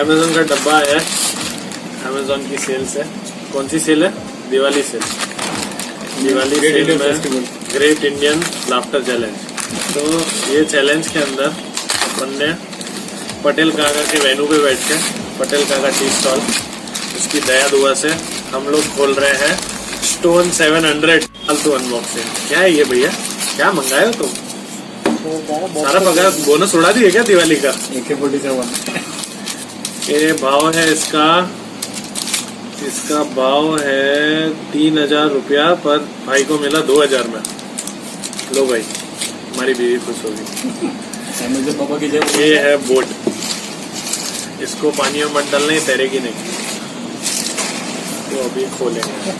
Amazon का डब्बा है, अमेजोन की सेल से। कौन सी सेल है? दिवाली सेल। दिवाली सेल में ग्रेट इंडियन लाफ्टर चैलेंज। तो ये चैलेंज के अंदर अपन ने पटेल काका के वेन्यू पे बैठ के, पटेल काका टी स्टॉल, उसकी दया दुआ से हम लोग खोल रहे हैं स्टोन 700 फालतू अनबॉक्सिंग। क्या है ये भैया, क्या मंगाए हो तुम? सारा पगार बोनस उड़ा दिए क्या दिवाली का? AK-47 ये भाव है इसका भाव है 3000 रुपया, पर भाई को मिला 2000 में। लो भाई, हमारी बीवी खुश होगी। पापा की ये है बोट, इसको पानी में मत डालना, तैरेगी नहीं। तो अभी खोलेंगे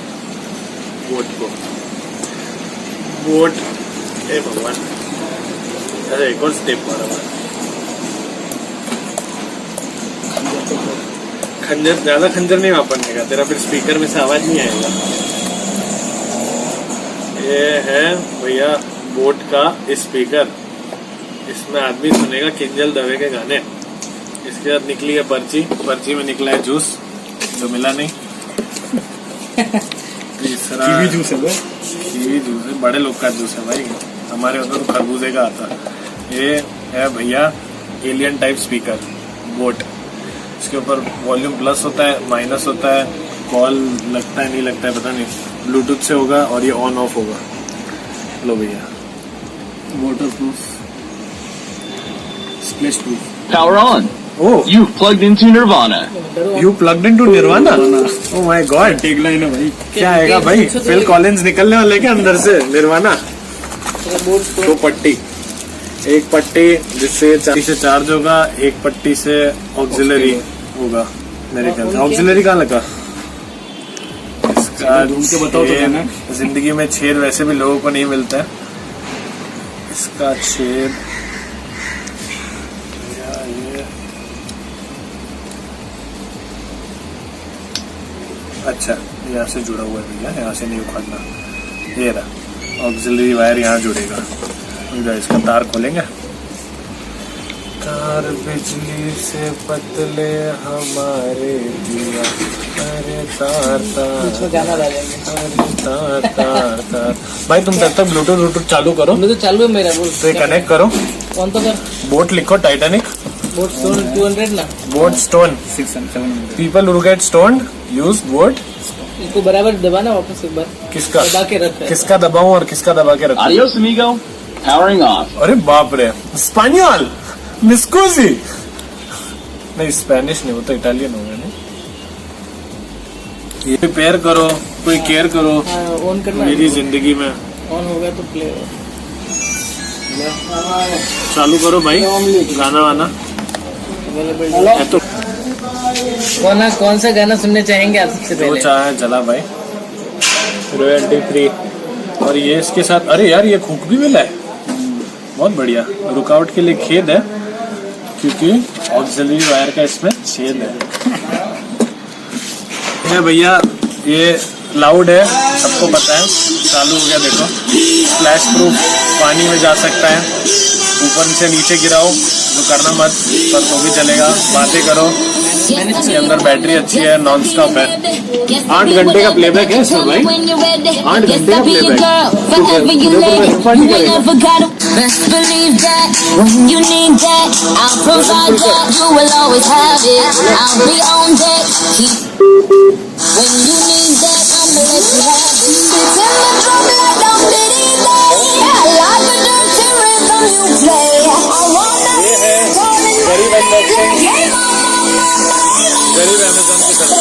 बोट को। बोट, ए भगवान, अरे एक और स्टेप मारा हुआ। खंजर, ज्यादा खंजर नहीं वापरने का, तेरा फिर स्पीकर में से आवाज नहीं आएगा। ये है भैया बोट का स्पीकर, इसमें आदमी सुनेगा किंजल दवे के गाने। इसके बाद निकली है पर्ची में निकला है जूस, जो मिला नहीं। तीसरा कीवी जूस है, बड़े लोग का जूस है भाई, हमारे उधर तो खरबूजे का आता है। ये है भैया एलियन टाइप स्पीकर बोट, इसके ऊपर वॉल्यूम प्लस होता है, माइनस होता है, कॉल लगता है नहीं लगता है पता नहीं, ब्लूटूथ से होगा और ये ऑन ऑफ होगा। लो भैया, waterproof, splash proof. Power on. Oh, you plugged into Nirvana. You plugged into Nirvana? Oh my God. Tagline है भाई। क्या आएगा भाई? फिल कॉलिंस निकलने वाले क्या अंदर से? निर्वाणा। दो पट्टी, एक पट्टी जिससे से चार्ज होगा, एक पट्टी से ऑक्सिलरी होगा मेरे ख्याल से। ऑक्सिलरी कहाँ लगा? इसका बताओ तो ना। जिंदगी में छेद वैसे भी लोगों को नहीं मिलता है, इसका छेद अच्छा यहाँ से जुड़ा हुआ है भैया, यहाँ से नहीं उखाड़ना। ये रहा ऑक्सिलरी वायर, यहाँ जुड़ेगा। इसका तार खोलेंगे, तार बिजली से पतले हमारे दिया, अरे तार तार तार तार तार। भाई तुम तब तक ब्लूटूथ चालू करो। ब्लूटूथ चालू है मेरा, तो कनेक्ट करो। कौन तो कर? बोट लिखो, टाइटैनिक बोट स्टोन 200 ना, boat stone 600-700। People who get stoned use boat. इसको बराबर दबाना वापस एक बार। किसका दबा के रखा? किसका दबाऊं और किसका दबा के रखा? Adios amigo, powering off. अरे बाप रे, स्पेनियल मिस्कूजी नहीं, स्पेनिश नहीं, वो तो इटालियन हो गया। नहीं, ये रिपेयर करो, कोई केयर करो। ऑन करना मेरी जिंदगी में। ऑन हो गया तो प्ले चालू करो भाई, गाना वाना है तो। कौन सा गाना सुनने चाहेंगे आप सबसे पहले? जो चाहे चला भाई, रॉयल्टी फ्री। और ये इसके साथ, अरे यार ये हुक भी मिला है, बहुत बढ़िया। रुकावट के लिए खेद है क्योंकि ऑक्सिलरी वायर का इसमें छेद है भैया। ये लाउड है, सबको पता है। चालू हो गया, देखो स्प्लैश प्रूफ, पानी में जा सकता है, ऊपर से नीचे गिराओ तो करना मत, पर तो भी चलेगा। बातें करो, इसके अंदर बैटरी अच्छी है, नॉन स्टॉप है। 8 घंटे का प्लेबैक है सर भाई, 8 घंटे का प्लेबैक। गरीब अमेज़न की तरफ